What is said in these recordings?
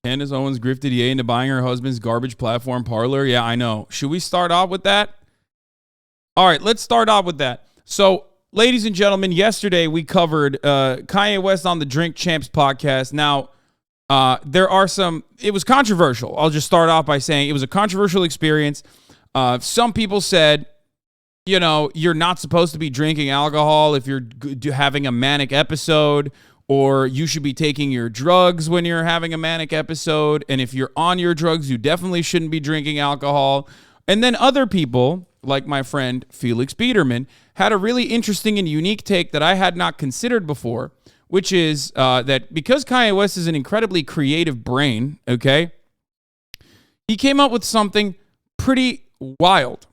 Candace Owens grifted Ye into buying her husband's garbage platform, Parler. Yeah, I know. Should we start off with that? All right, let's start off with that. So, ladies and gentlemen, yesterday we covered Kanye West on the Drink Champs podcast. Now, it was controversial. I'll just start off by saying it was a controversial experience. Some people said, you're not supposed to be drinking alcohol if you're having a manic episode, or you should be taking your drugs when you're having a manic episode. And if you're on your drugs, you definitely shouldn't be drinking alcohol. And then other people, like my friend Felix Biederman, had a really interesting and unique take that I had not considered before, which is that because Kanye West is an incredibly creative brain, okay, he came up with something pretty wild.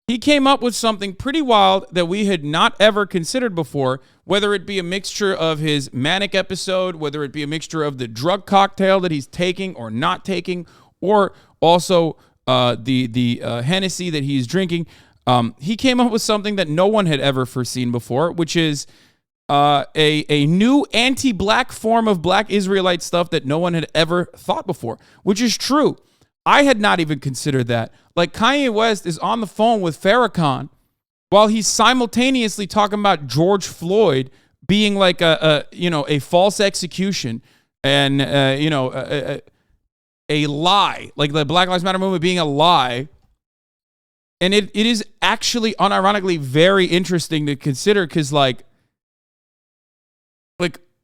He came up with something pretty wild that we had not ever considered before, whether it be a mixture of his manic episode, whether it be a mixture of the drug cocktail that he's taking or not taking, or also the Hennessy that he's drinking. He came up with something that no one had ever foreseen before, which is a new anti-black form of black Israelite stuff that no one had ever thought before, which is true. I had not even considered that. Like, Kanye West is on the phone with Farrakhan while he's simultaneously talking about George Floyd being like a false execution and a lie, like the Black Lives Matter movement being a lie. And it is actually unironically very interesting to consider, because like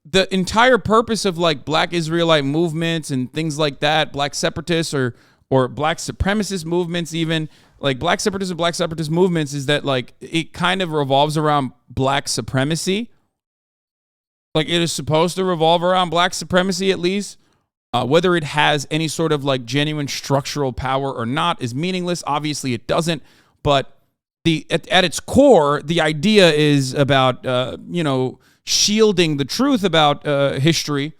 the entire purpose of like black Israelite movements and things like that, black separatists or black supremacist movements, even like black separatist movements, is that like it kind of revolves around black supremacy. Like, it is supposed to revolve around black supremacy, at least. Whether it has any sort of like genuine structural power or not is meaningless. Obviously it doesn't, but at its core, the idea is about shielding the truth about history,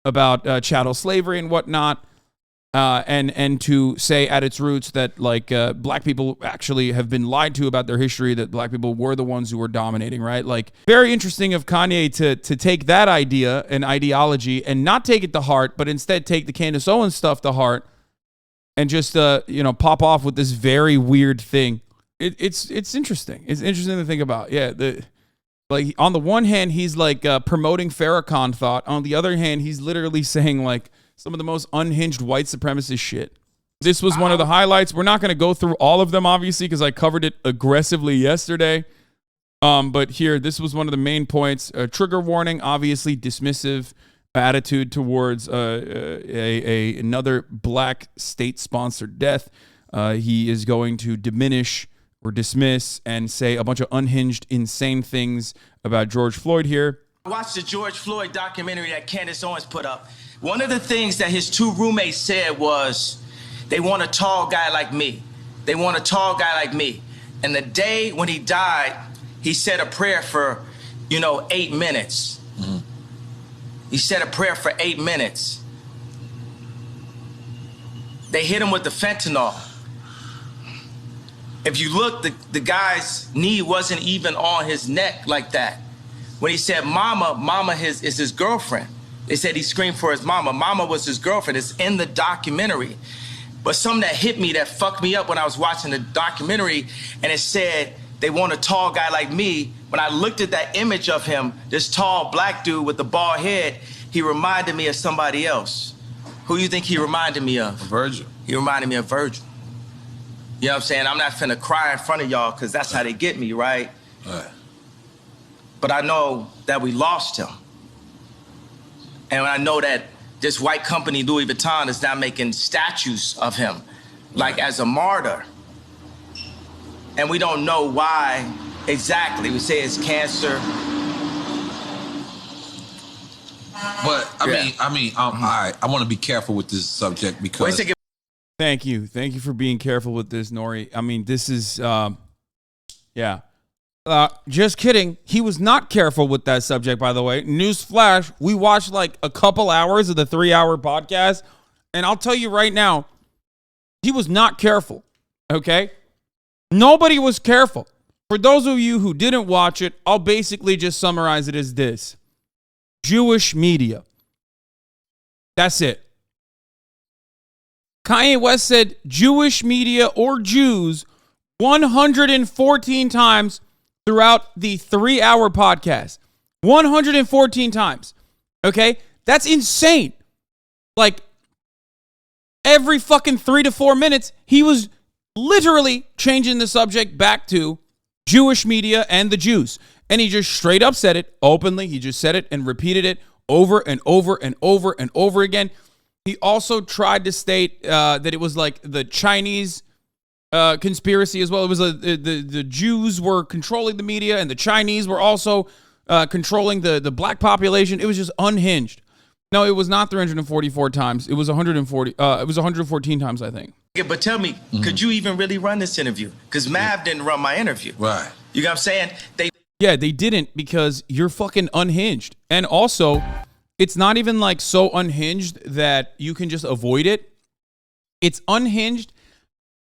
about chattel slavery and whatnot, and to say at its roots that like black people actually have been lied to about their history, that black people were the ones who were dominating, right? Like, very interesting of Kanye to take that idea and ideology and not take it to heart, but instead take the Candace Owens stuff to heart and just pop off with this very weird thing. It's interesting. It's interesting to think about. Yeah, like, on the one hand, he's like promoting Farrakhan thought. On the other hand, he's literally saying like some of the most unhinged white supremacist shit. This was one of the highlights. We're not going to go through all of them, obviously, because I covered it aggressively yesterday. But here, this was one of the main points. Trigger warning, obviously dismissive attitude towards another black state-sponsored death. He is going to diminish or dismiss and say a bunch of unhinged, insane things about George Floyd here. I watched the George Floyd documentary that Candace Owens put up. One of the things that his two roommates said was, they want a tall guy like me. They want a tall guy like me. And the day when he died, he said a prayer for, 8 minutes. Mm-hmm. He said a prayer for 8 minutes. They hit him with the fentanyl. If you look, the guy's knee wasn't even on his neck like that. When he said mama is his girlfriend. They said he screamed for his mama. Mama was his girlfriend. It's in the documentary. But something that hit me, that fucked me up when I was watching the documentary, and it said, they want a tall guy like me. When I looked at that image of him, this tall black dude with the bald head, he reminded me of somebody else. Who do you think he reminded me of? Virgil. He reminded me of Virgil. You know what I'm saying? I'm not finna cry in front of y'all, because that's how they get me, right? But I know that we lost him. And I know that this white company, Louis Vuitton, is now making statues of him, like as a martyr. And we don't know why exactly. We say it's cancer. But I want to be careful with this subject because. Thank you for being careful with this, Nori. I mean, this is, yeah. Just kidding. He was not careful with that subject, by the way. Newsflash, we watched like a couple hours of the 3-hour podcast, and I'll tell you right now, he was not careful, okay? Nobody was careful. For those of you who didn't watch it, I'll basically just summarize it as this. Jewish media. That's it. Kanye West said Jewish media or Jews 114 times throughout the 3-hour podcast. 114 times. Okay? That's insane. Like, every fucking 3 to 4 minutes, he was literally changing the subject back to Jewish media and the Jews. And he just straight up said it openly. He just said it and repeated it over and over and over and over again. He also tried to state that it was like the Chinese conspiracy as well. It was the Jews were controlling the media and the Chinese were also controlling the black population. It was just unhinged. No, it was not 344 times. It was 140. It was 114 times, I think. Yeah, but tell me, could you even really run this interview? Because Mav didn't run my interview. Right. You know what I'm saying? Yeah, they didn't because you're fucking unhinged. And also, it's not even like so unhinged that you can just avoid it. It's unhinged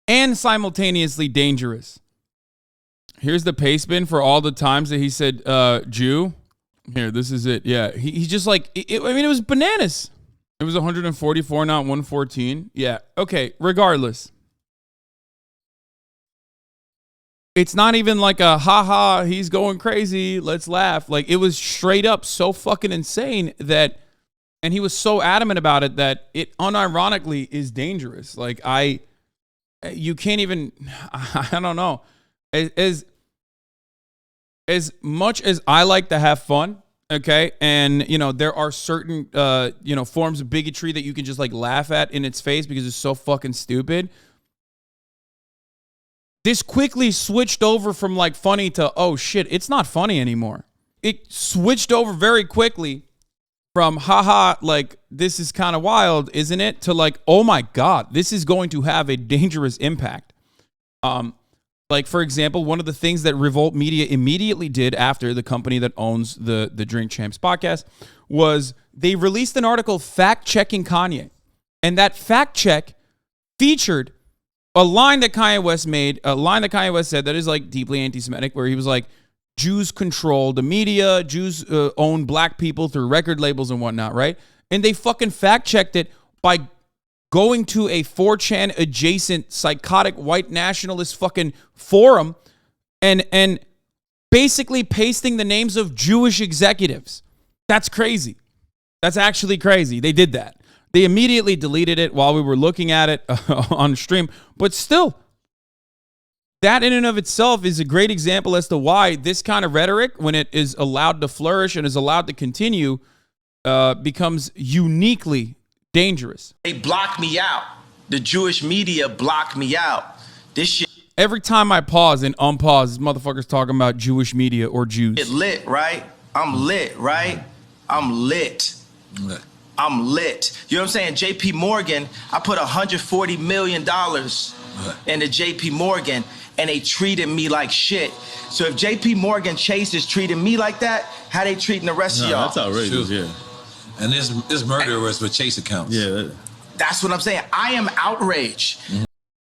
and simultaneously dangerous. Here's the paste bin for all the times that he said Jew. Here, this is it. Yeah, he just like, it was bananas. It was 144, not 114. Yeah, okay, regardless. It's not even like a haha, he's going crazy, let's laugh. Like, it was straight up so fucking insane that, and he was so adamant about it that it unironically is dangerous. Like, you can't even, I don't know. As much as I like to have fun, okay, and, you know, there are certain, forms of bigotry that you can just, like, laugh at in its face because it's so fucking stupid. This quickly switched over from like funny to, oh shit, it's not funny anymore. It switched over very quickly from haha, like this is kind of wild, isn't it? To like, oh my God, this is going to have a dangerous impact. Like for example, one of the things that Revolt Media immediately did after the company that owns the Drink Champs podcast was they released an article fact-checking Kanye. And that fact check featured a line that Kanye West made, a line that Kanye West said that is like deeply anti-Semitic, where he was like, Jews control the media, Jews own black people through record labels and whatnot, right? And they fucking fact-checked it by going to a 4chan adjacent psychotic white nationalist fucking forum and basically pasting the names of Jewish executives. That's crazy. That's actually crazy. They did that. They immediately deleted it while we were looking at it on stream. But still, that in and of itself is a great example as to why this kind of rhetoric, when it is allowed to flourish and is allowed to continue, becomes uniquely dangerous. They block me out. The Jewish media block me out. This shit. Every time I pause and unpause, this motherfucker's talking about Jewish media or Jews. Get lit, right? I'm lit, right? I'm lit. I'm lit. You know what I'm saying? JP Morgan, I put $140 million into JP Morgan and they treated me like shit. So if JP Morgan Chase is treating me like that, how they treating the rest of y'all? That's outrageous, yeah. And this murderers with Chase accounts. Yeah. That's what I'm saying. I am outraged.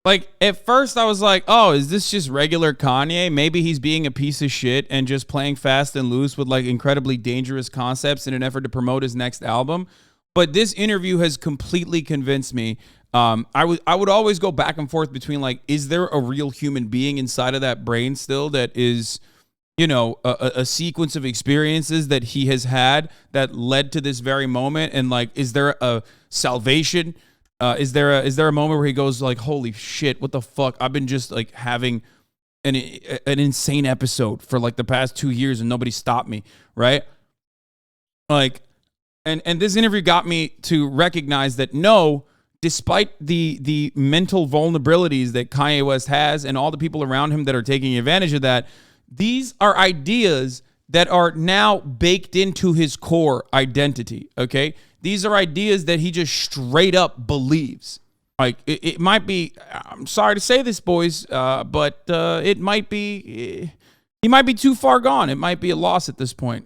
Like, at first I was like, oh, is this just regular Kanye? Maybe he's being a piece of shit and just playing fast and loose with like incredibly dangerous concepts in an effort to promote his next album. But this interview has completely convinced me. I would always go back and forth between like, is there a real human being inside of that brain still that is, you know, a sequence of experiences that he has had that led to this very moment? And like, is there a salvation? Is there a moment where he goes like, holy shit, what the fuck? I've been just like having an insane episode for like the past 2 years and nobody stopped me, right? Like, and this interview got me to recognize that no, despite the mental vulnerabilities that Kanye West has and all the people around him that are taking advantage of that, these are ideas that are now baked into his core identity, okay? These are ideas that he just straight up believes. Like, it might be, I'm sorry to say this, boys, but it might be, he might be too far gone. It might be a loss at this point.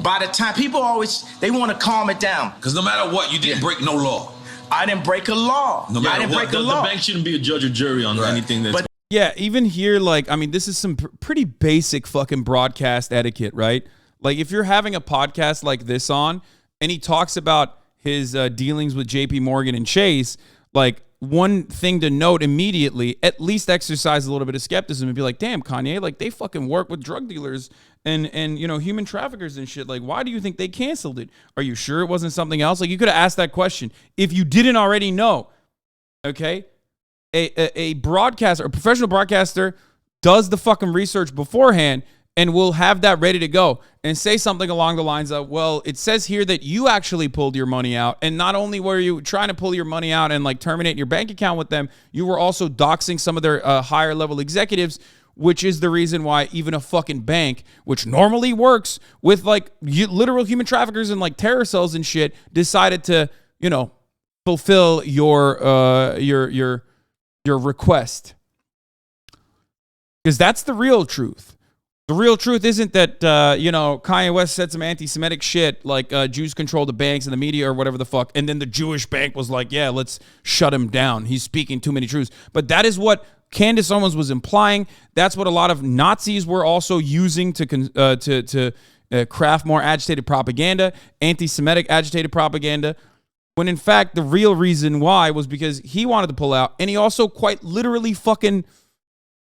By the time people always, they want to calm it down. Because no matter what, you didn't break no law. I didn't break a law. No matter I didn't what, break a The law. bank shouldn't be a judge or jury on anything that's... Yeah, even here, like, I mean, this is some pretty basic fucking broadcast etiquette, right? Like, if you're having a podcast like this on, and he talks about his dealings with JP Morgan and Chase, like, one thing to note immediately, at least exercise a little bit of skepticism and be like, damn, Kanye, like, they fucking work with drug dealers and human traffickers and shit. Like, why do you think they canceled it? Are you sure it wasn't something else? Like, you could have asked that question if you didn't already know. Okay? A broadcaster, a professional broadcaster does the fucking research beforehand and will have that ready to go and say something along the lines of, well, it says here that you actually pulled your money out. And not only were you trying to pull your money out and like terminate your bank account with them, you were also doxing some of their higher level executives, which is the reason why even a fucking bank, which normally works with like literal human traffickers and like terror cells and shit, decided to, fulfill your request. Because that's the real truth. The real truth isn't that, Kanye West said some anti-Semitic shit like Jews control the banks and the media or whatever the fuck. And then the Jewish bank was like, yeah, let's shut him down. He's speaking too many truths. But that is what Candace Owens was implying. That's what a lot of Nazis were also using to craft more agitated propaganda, anti-Semitic agitated propaganda. When in fact, the real reason why was because he wanted to pull out. And he also quite literally fucking,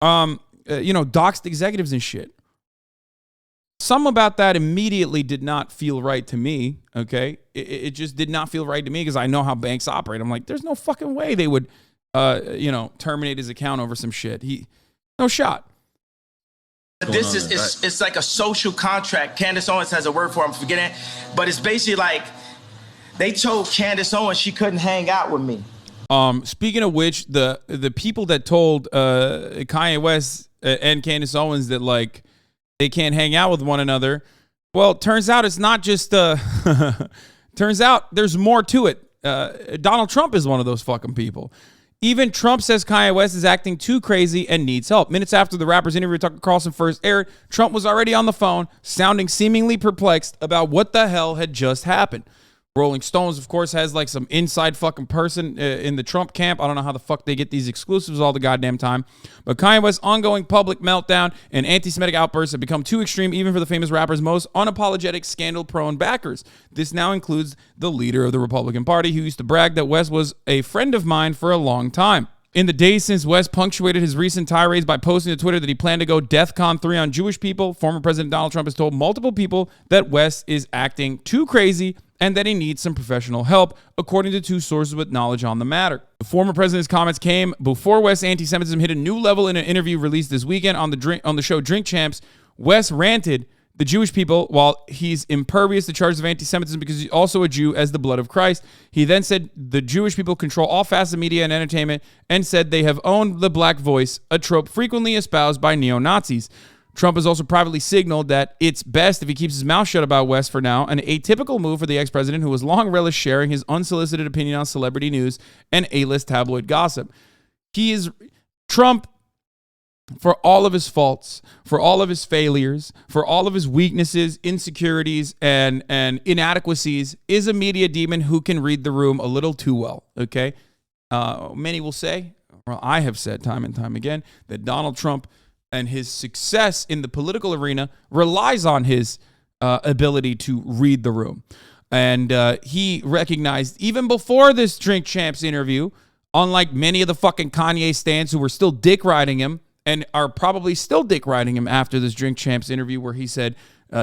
doxed executives and shit. Some about that immediately did not feel right to me, okay? It just did not feel right to me because I know how banks operate. I'm like, there's no fucking way they would, terminate his account over some shit. No shot. This is it's like a social contract. Candace Owens has a word for it, I'm forgetting, but it's basically like they told Candace Owens she couldn't hang out with me. Speaking of which, the people that told Kanye West and Candace Owens that like they can't hang out with one another. Well, turns out it's not just, turns out there's more to it. Donald Trump is one of those fucking people. Even Trump says Kanye West is acting too crazy and needs help. Minutes after the rapper's interview with Tucker Carlson first aired, Trump was already on the phone, sounding seemingly perplexed about what the hell had just happened. Rolling Stones, of course, has like some inside fucking person in the Trump camp. I don't know how the fuck they get these exclusives all the goddamn time. But Kanye West's ongoing public meltdown and anti-Semitic outbursts have become too extreme even for the famous rapper's most unapologetic, scandal-prone backers. This now includes the leader of the Republican Party, who used to brag that West was a friend of mine for a long time. In the days since West punctuated his recent tirades by posting to Twitter that he planned to go DEFCON 3 on Jewish people, former President Donald Trump has told multiple people that West is acting too crazy and that he needs some professional help, according to two sources with knowledge on the matter. The former president's comments came before West's anti-Semitism hit a new level in an interview released this weekend on the show Drink Champs. West ranted the Jewish people while he's impervious to charges of anti-Semitism because he's also a Jew as the blood of Christ. He then said the Jewish people control all facets of media and entertainment and said they have owned the black voice, a trope frequently espoused by neo-Nazis. Trump has also privately signaled that it's best if he keeps his mouth shut about West for now, an atypical move for the ex-president who has long relished sharing his unsolicited opinion on celebrity news and A-list tabloid gossip. Trump, for all of his faults, for all of his failures, for all of his weaknesses, insecurities, and inadequacies, is a media demon who can read the room a little too well, okay? Many will say, well, I have said time and time again, that Donald Trump and his success in the political arena relies on his ability to read the room. And he recognized, even before this Drink Champs interview, unlike many of the fucking Kanye stans who were still dick riding him and are probably still dick riding him after this Drink Champs interview where he said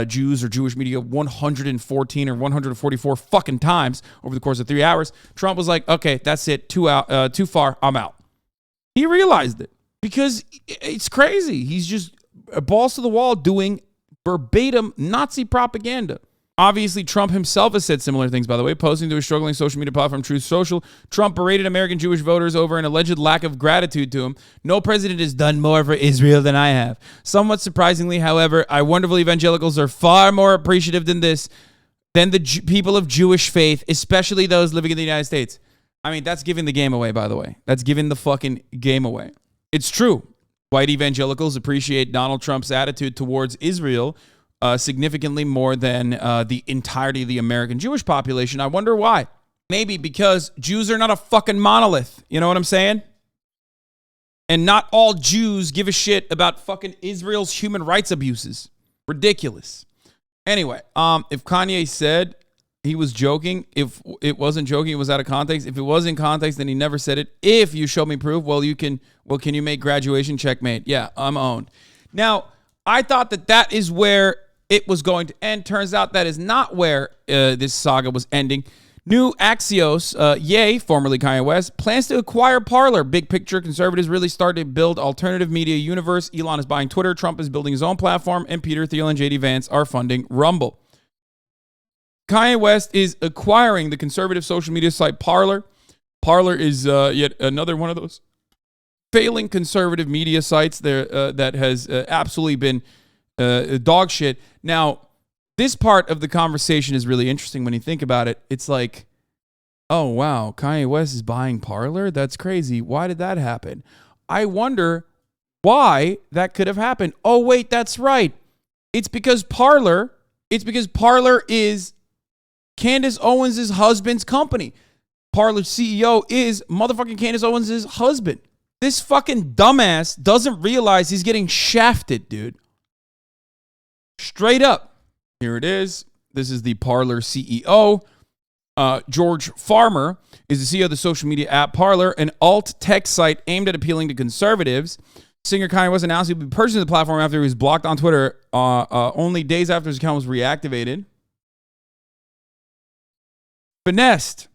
Jews or Jewish media 114 or 144 fucking times over the course of 3 hours, Trump was like, okay, that's it, too far, I'm out. He realized it. Because it's crazy. He's just balls to the wall doing verbatim Nazi propaganda. Obviously, Trump himself has said similar things, by the way. Posting to his struggling social media platform, Truth Social, Trump berated American Jewish voters over an alleged lack of gratitude to him. No president has done more for Israel than I have. Somewhat surprisingly, however, I wonderful evangelicals are far more appreciative than the people of Jewish faith, especially those living in the United States. I mean, that's giving the game away, by the way. That's giving the fucking game away. It's true. White evangelicals appreciate Donald Trump's attitude towards Israel significantly more than the entirety of the American Jewish population. I wonder why. Maybe because Jews are not a fucking monolith. You know what I'm saying? And not all Jews give a shit about fucking Israel's human rights abuses. Ridiculous. Anyway, if Kanye said he was joking. If it wasn't joking, it was out of context. If it was in context, then he never said it. If you show me proof, can you make graduation? Checkmate. Yeah, I'm owned. Now, I thought that is where it was going to end. Turns out that is not where this saga was ending. New Axios, Ye, formerly Kanye West, plans to acquire Parler. Big picture, conservatives really started to build alternative media universe. Elon is buying Twitter, Trump is building his own platform, and Peter Thiel and JD Vance are funding Rumble. Kanye West is acquiring the conservative social media site Parler. Parler is yet another one of those failing conservative media sites there that has absolutely been dog shit. Now, this part of the conversation is really interesting when you think about it. It's like, oh, wow, Kanye West is buying Parler? That's crazy. Why did that happen? I wonder why that could have happened. Oh, wait, that's right. It's because Parler is Candace Owens' husband's company. Parler's CEO is motherfucking Candace Owens' husband. This fucking dumbass doesn't realize he's getting shafted, dude. Straight up. Here it is. This is the Parler CEO. George Farmer is the CEO of the social media app Parler, an alt-tech site aimed at appealing to conservatives. Singer Kanye West announced he would be purchasing the platform after he was blocked on Twitter only days after his account was reactivated. Finessed.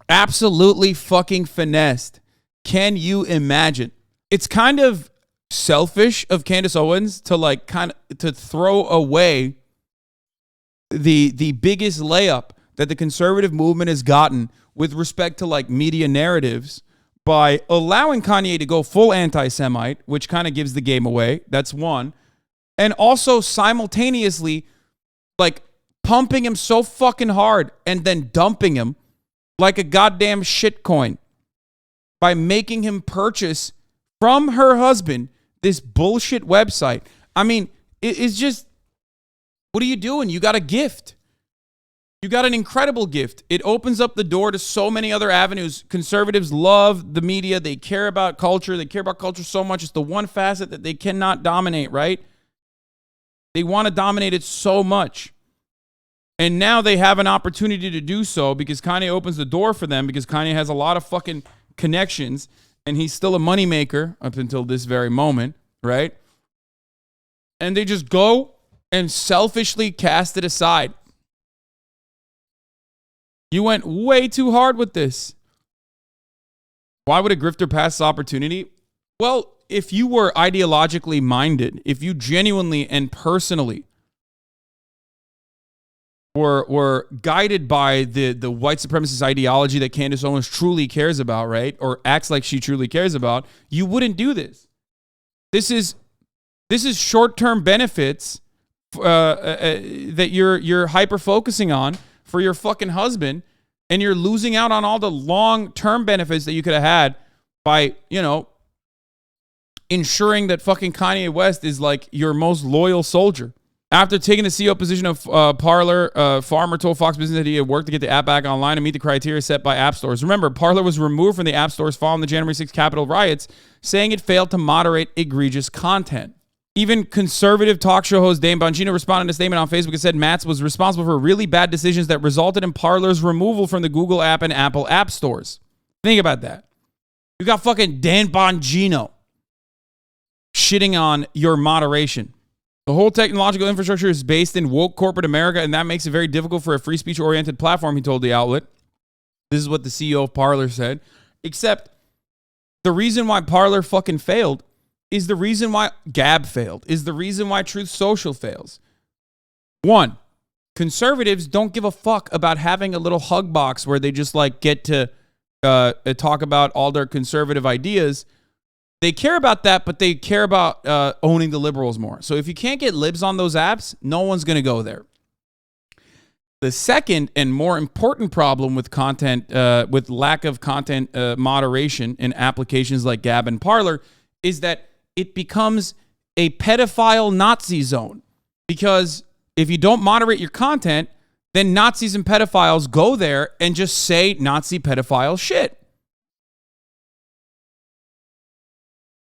Absolutely fucking finessed. Can you imagine? It's kind of selfish of Candace Owens to throw away the biggest layup that the conservative movement has gotten with respect to like media narratives by allowing Kanye to go full anti-Semite, which kind of gives the game away. That's one. And also simultaneously like pumping him so fucking hard and then dumping him like a goddamn shitcoin by making him purchase from her husband this bullshit website. I mean, it's just, what are you doing? You got a gift. You got an incredible gift. It opens up the door to so many other avenues. Conservatives love the media. They care about culture. They care about culture so much. It's the one facet that they cannot dominate, right? They want to dominate it so much. And now they have an opportunity to do so because Kanye opens the door for them, because Kanye has a lot of fucking connections and he's still a moneymaker up until this very moment, right? And they just go and selfishly cast it aside. You went way too hard with this. Why would a grifter pass this opportunity? Well, if you were ideologically minded, if you genuinely and personally were guided by the white supremacist ideology that Candace Owens truly cares about, right? Or acts like she truly cares about, you wouldn't do this. This is short-term benefits that you're hyper-focusing on for your fucking husband, and you're losing out on all the long-term benefits that you could have had by, ensuring that fucking Kanye West is like your most loyal soldier. After taking the CEO position of Parler, Farmer told Fox Business that he had worked to get the app back online and meet the criteria set by app stores. Remember, Parler was removed from the app stores following the January 6th Capitol riots, saying it failed to moderate egregious content. Even conservative talk show host Dane Bongino responded in a statement on Facebook and said Matz was responsible for really bad decisions that resulted in Parler's removal from the Google app and Apple app stores. Think about that. You got fucking Dan Bongino shitting on your moderation. The whole technological infrastructure is based in woke corporate America, and that makes it very difficult for a free speech-oriented platform, he told the outlet. This is what the CEO of Parler said. Except the reason why Parler fucking failed is the reason why Gab failed, is the reason why Truth Social fails. One, conservatives don't give a fuck about having a little hug box where they just like get to talk about all their conservative ideas. They care about that, but they care about owning the liberals more. So if you can't get libs on those apps, no one's going to go there. The second and more important problem with content, with lack of content moderation in applications like Gab and Parler, is that it becomes a pedophile Nazi zone. Because if you don't moderate your content, then Nazis and pedophiles go there and just say Nazi pedophile shit.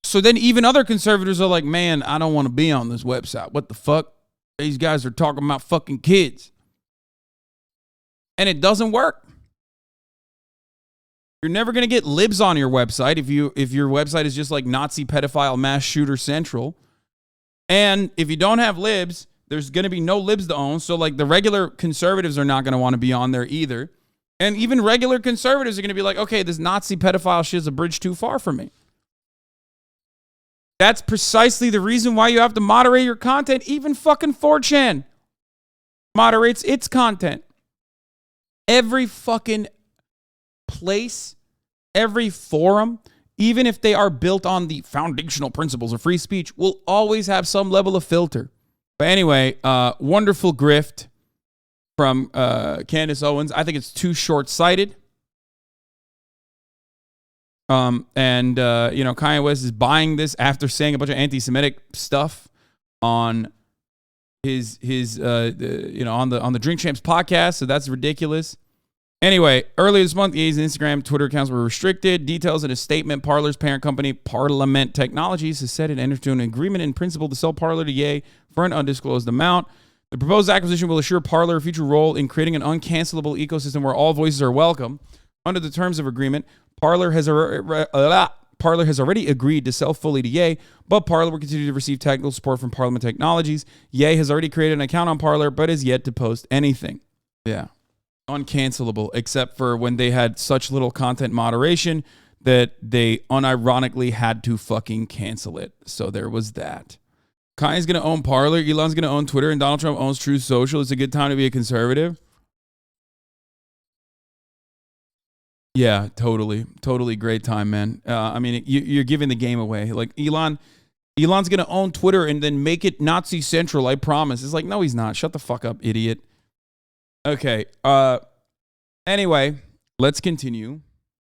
So then even other conservatives are like, man, I don't want to be on this website. What the fuck? These guys are talking about fucking kids. And it doesn't work. You're never going to get libs on your website if your website is just like Nazi pedophile mass shooter central. And if you don't have libs, there's going to be no libs to own. So like the regular conservatives are not going to want to be on there either. And even regular conservatives are going to be like, okay, this Nazi pedophile shit is a bridge too far for me. That's precisely the reason why you have to moderate your content. Even fucking 4chan moderates its content. Every fucking place, every forum, even if they are built on the foundational principles of free speech, will always have some level of filter. But anyway, wonderful grift from Candace Owens. I think it's too short-sighted. Kanye West is buying this after saying a bunch of anti-Semitic stuff on his on the Drink Champs podcast, so that's ridiculous. Anyway, earlier this month, Ye's Instagram, Twitter accounts were restricted. Details in a statement, Parler's parent company, Parliament Technologies, has said it entered into an agreement in principle to sell Parler to Ye for an undisclosed amount. The proposed acquisition will assure Parler a future role in creating an uncancelable ecosystem where all voices are welcome. Under the terms of agreement, Parler has already agreed to sell fully to Ye, but Parler will continue to receive technical support from Parliament Technologies. Ye has already created an account on Parler, but has yet to post anything. Yeah. Uncancelable, except for when they had such little content moderation that they unironically had to fucking cancel it. So there was that. Kanye's going to own Parler, Elon's going to own Twitter, and Donald Trump owns Truth Social. It's a good time to be a conservative. Yeah, totally. Totally great time, man. You're giving the game away. Like, Elon's going to own Twitter and then make it Nazi Central, I promise. It's like, no, he's not. Shut the fuck up, idiot. Okay. Anyway, let's continue.